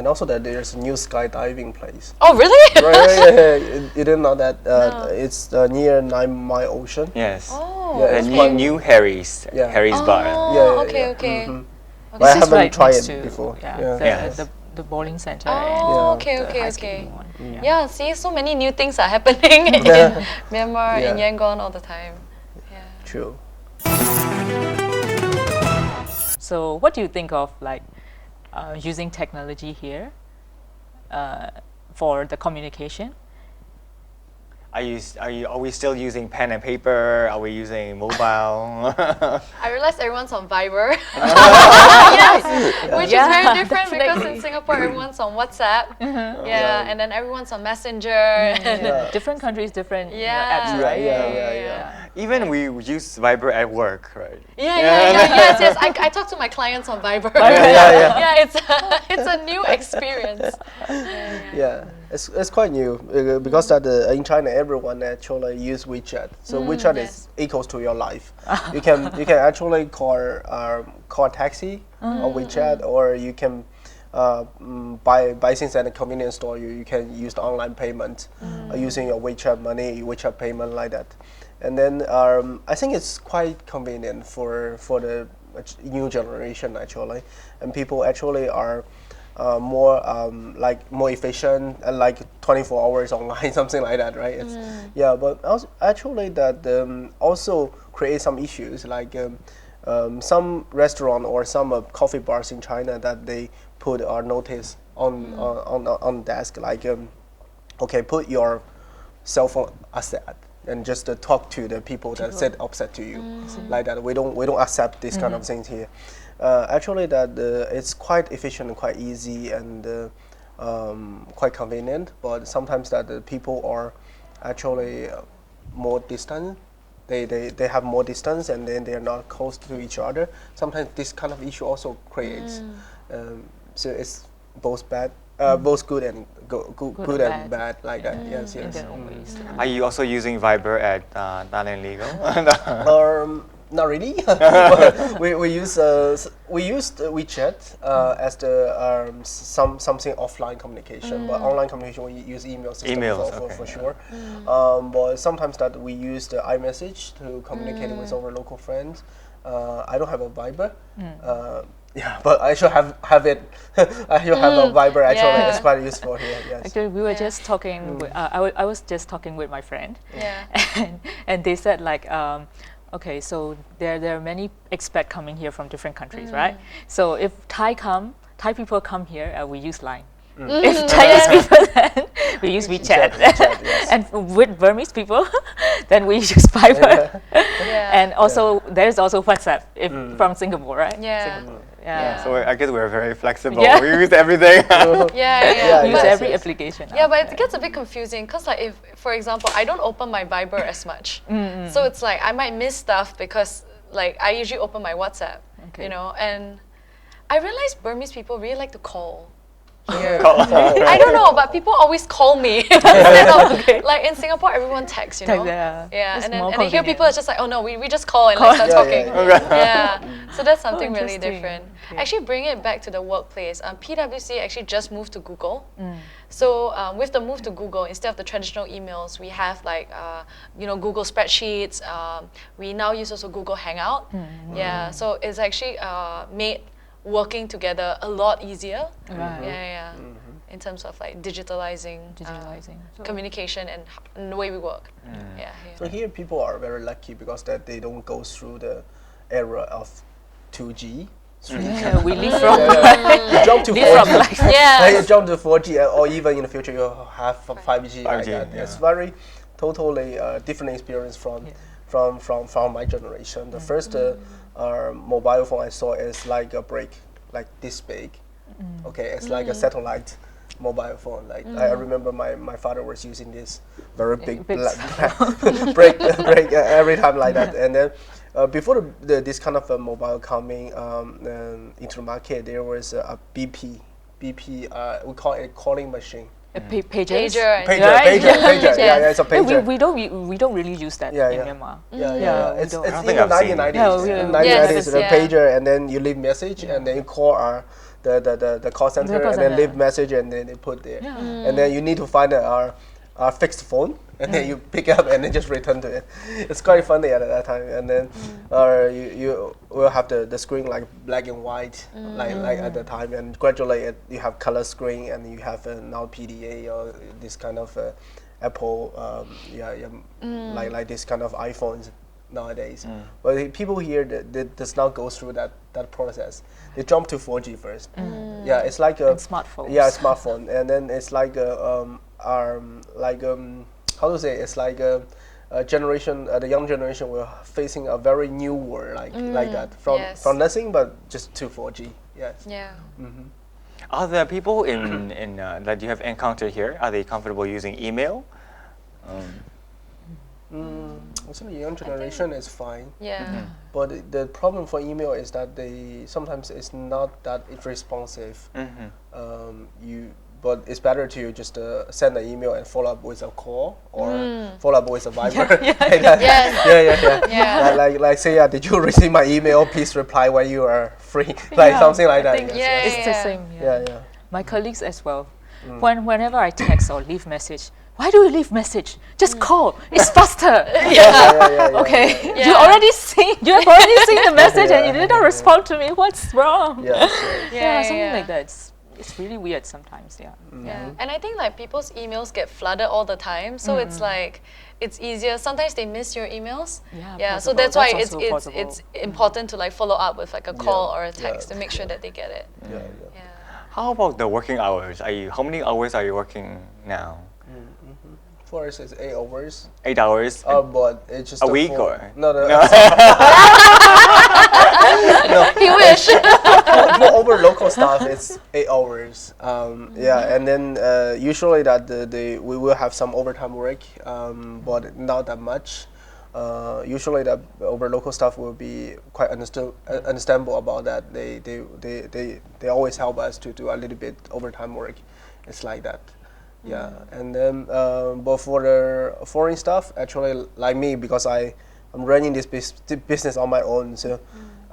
and also that there's a new skydiving place. Oh, really? Right? You didn't know that? No. It's near 9 Mile Ocean. Yes. Oh. Yeah, The it's new Harry's. Yeah. Harry's bar. Oh, okay. But I This is haven't right tried next it to, before. Yeah, Yes. the bowling center. Oh, and the okay. ice skating one. Yeah, see, so many new things are happening in Myanmar, in Yeah. Yangon all the time. Yeah. True. So what do you think of like using technology here for the communication? Are we still using pen and paper? Are we using mobile? I realized everyone's on Viber. Yes, which is very different because in definitely. Singapore everyone's on WhatsApp. Yeah, and then everyone's on Messenger. And Different countries, different Yeah. apps, right? Yeah. Even we use Viber at work, right? Yes. I talk to my clients on Viber. Yeah. It's a new experience. Yeah, it's quite new because that in China everyone actually use WeChat. So WeChat is equals to your life. You can actually call taxi on WeChat, or you can buy things at a convenience store. You can use the online payment using your WeChat money, WeChat payment like that. And then I think it's quite convenient for the new generation actually, and people actually are more more efficient and like 24 hours online, something like that, right? It's, yeah, but also, actually that also creates some issues like some restaurant or some coffee bars in China that they put a notice on desk like okay, put your cell phone aside and just talk to the people that said upset to you, like that. We don't accept this kind of things here. Actually, that it's quite efficient and quite easy and quite convenient. But sometimes that the people are actually more distant. They have more distance and then they are not close to each other. Sometimes this kind of issue also creates. So it's both bad. Both good and good and bad, like that. Yes. In their own ways. Are you also using Viber at Thailand Legal? Not really. we used WeChat as the something offline communication, but online communication we use email system for sure. But sometimes that we use the iMessage to communicate with our local friends. I don't have a Viber. Yeah, but I should have it. I should have a Viber. Actually, it's quite useful here. Yes. Actually, we were just talking. I was just talking with my friend, Yeah. and they said like, okay, so there are many expats coming here from different countries, right? So if Thai people come here, we use Line. If Chinese people, then we use WeChat. Yes. And with Burmese people, then we use Viber. And also, there's also WhatsApp from Singapore, right? Yeah. Singapore. So I guess we're very flexible. Yeah. We use everything. Yeah. Use But- every application. Yeah, but it gets a bit confusing because, like, if, for example, I don't open my Viber as much, so it's like I might miss stuff because, like, I usually open my WhatsApp, you know, and I realize Burmese people really like to call. Here. I don't know, but people always call me instead of like in Singapore, everyone texts, you know. It's and more then here people are just like, oh no, we just call and Call. like start talking. Yeah. So that's something really interesting. different. Okay. Actually, bring it back to the workplace. PwC actually just moved to Google. So with the move to Google, instead of the traditional emails, we have like Google spreadsheets. We now use also Google Hangout. Yeah, so it's actually made working together a lot easier. Right. In terms of like digitalizing communication and the way we work. So here people are very lucky because that they don't go through the era of 2G. 3G. Yeah, we live from You jump to 4G. Yeah. You jump to 4G, or even in the future you have 5G. Like that. yeah. It's very totally different experience from my generation. The first mobile phone I saw is like a brick, like this big. Okay, it's like a satellite mobile phone. Like I remember my father was using this very big brick every time like that. And then before this kind of mobile coming into the market, there was a BP. We call it a calling machine. Pages. Pager. Pager. Yeah, it's a pager. We don't really use that in Myanmar. Yeah. It's don't. in the 1990s. No, In the 1990s, Yes, the yeah. pager, and then you leave message, and then you call the call center call and then center. leave message and then they put there. Yeah. And then you need to find a fixed phone and then you pick up and then just return to it. It's quite funny at that time. And then you will have the screen like black and white like at the time, and gradually you have color screen and you have now PDA or this kind of Apple like this kind of iPhones nowadays. But the people here that does not go through that process. They jump to 4G first. Yeah, it's like a smartphones. Yeah, smartphone, and then it's like how to say? It's like a generation, the young generation will facing a very new world like that from nothing but just to 4G. Yes. Yeah. Are there people in that you have encountered here? Are they comfortable using email? I think the young generation is fine. Yeah. But the problem for email is that sometimes it's not that responsive. But it's better to just send an email and follow up with a call or follow up with a Viber. Yeah. Like say, did you receive my email? Please reply when you are free. Like something like that. It's the same. Yeah. My colleagues as well. Whenever I text or leave message, why do you leave message? Just call. It's faster. Okay. Yeah. You have already seen the message and you did not respond to me. What's wrong? Something like that. It's really weird sometimes. Yeah. And I think like people's emails get flooded all the time, so it's like it's easier. Sometimes they miss your emails. So that's why it's important to like follow up with like a call or a text to make sure that they get it. How about the working hours? How many hours are you working now? For us, it's 8 hours. 8 hours? But it's just a week or? No. He wish. For over local staff, it's 8 hours. And then usually that we will have some overtime work, but not that much. Usually that over local staff will be quite understandable about that. They always help us to do a little bit overtime work. It's like that. Yeah, and then but for the foreign staff, actually like me, because I'm running this business on my own, so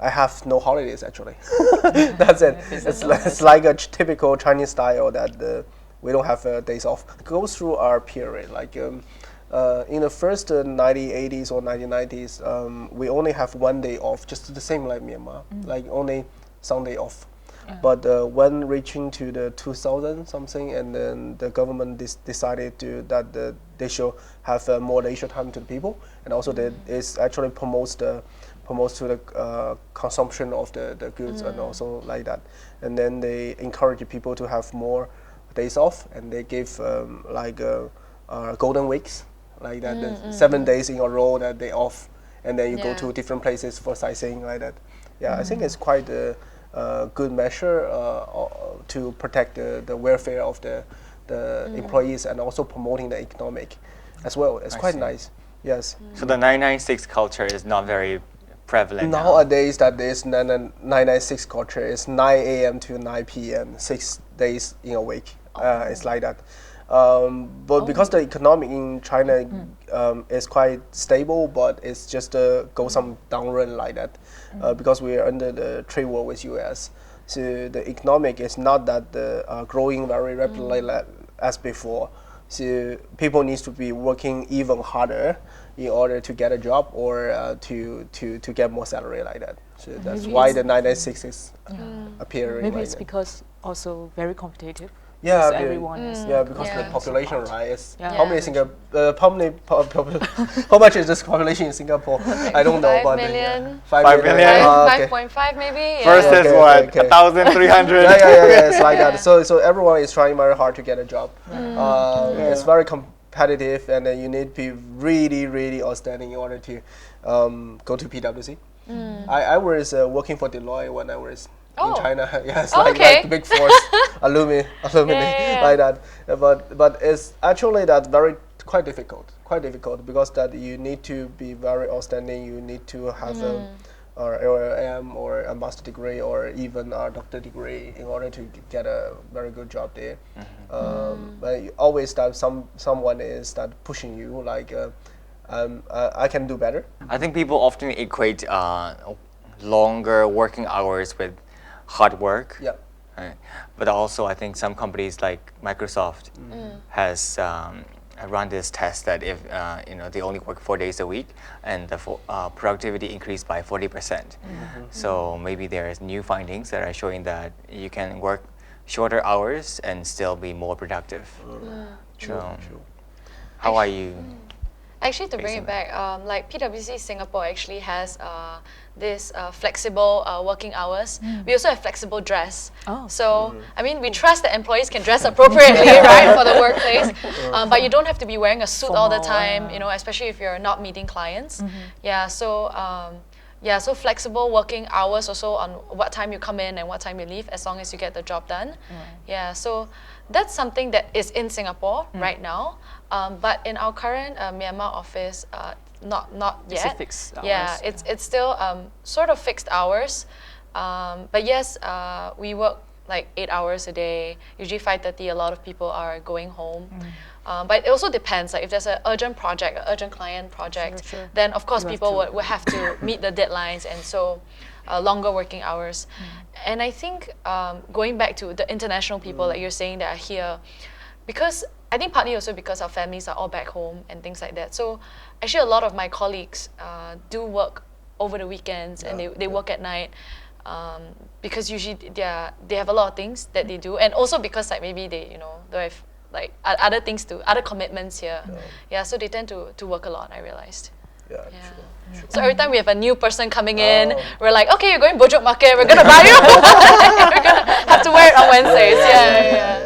I have no holidays actually. That's it. It's like a typical Chinese style that we don't have days off. It goes through our period, like in the first 1980s or 1990s, we only have 1 day off, just the same like Myanmar, like only Sunday off. But when reaching to the 2000 something, and then the government decided that they should have more leisure time to the people, and also that it actually promotes to the consumption of the goods and also like that. And then they encourage people to have more days off, and they give golden weeks like that, 7 days in a row that they off, and then you go to different places for sightseeing like that. I think it's quite a good measure to protect the welfare of the employees and also promoting the economic as well. It's quite nice. Yes. So the 996 culture is not very prevalent nowadays. That is 996 culture. It's 9 a.m. to 9 p.m. 6 days in a week. It's like that. But because the economic in China is quite stable, but it's just go some downrun like that, because we are under the trade war with US. So the economic is not that growing very rapidly as before. So people need to be working even harder in order to get a job or to get more salary like that. So that's why the 996 is appearing. Maybe like it's that. because also very competitive. Yeah, everyone is because the population, right? Is how many how much is this population in Singapore? I don't know, 5 but million. 5 million. 5.5 maybe. First is what? 1,300. It's like that. So everyone is trying very hard to get a job. It's very competitive, and then you need to be really, really outstanding in order to go to PwC. I was working for Deloitte when I was in China. It's like the Big Four alumni like that. But it's actually that quite difficult because that you need to be very outstanding. You need to have a LLM or a master degree or even a doctor degree in order to get a very good job there. But you always have someone is that pushing you like I can do better. I think people often equate longer working hours with hard work. Right. But also, I think some companies like Microsoft has run this test that if they only work 4 days a week and the productivity increased by 40%. So maybe there's new findings that are showing that you can work shorter hours and still be more productive. True. So, how are you? Actually, to bring it back, like PwC Singapore actually has this flexible working hours. We also have flexible dress. Oh. So, I mean, we trust that employees can dress appropriately, right, for the workplace. But you don't have to be wearing a suit all the time, especially if you're not meeting clients. Yeah, so so flexible working hours also on what time you come in and what time you leave, as long as you get the job done. Yeah, so that's something that is in Singapore right now. But in our current Myanmar office, not yet. It's a fixed hours. Yeah, it's still sort of fixed hours. But yes, we work like 8 hours a day. Usually 5:30, a lot of people are going home. But it also depends. Like if there's an urgent project, an urgent client project, then of course people would have to meet the deadlines, and so longer working hours. And I think going back to the international people that you're saying that are here, because I think partly also because our families are all back home and things like that. So actually a lot of my colleagues do work over the weekends and they work at night because usually they have a lot of things that they do, and also because like maybe they they have like other things other commitments here. Yeah, so they tend to work a lot, I realized. Yeah, true. So every time we have a new person coming in, we're like, okay, you're going Bojok Market, we're gonna buy you. We're gonna have to wear it on Wednesdays. Yeah.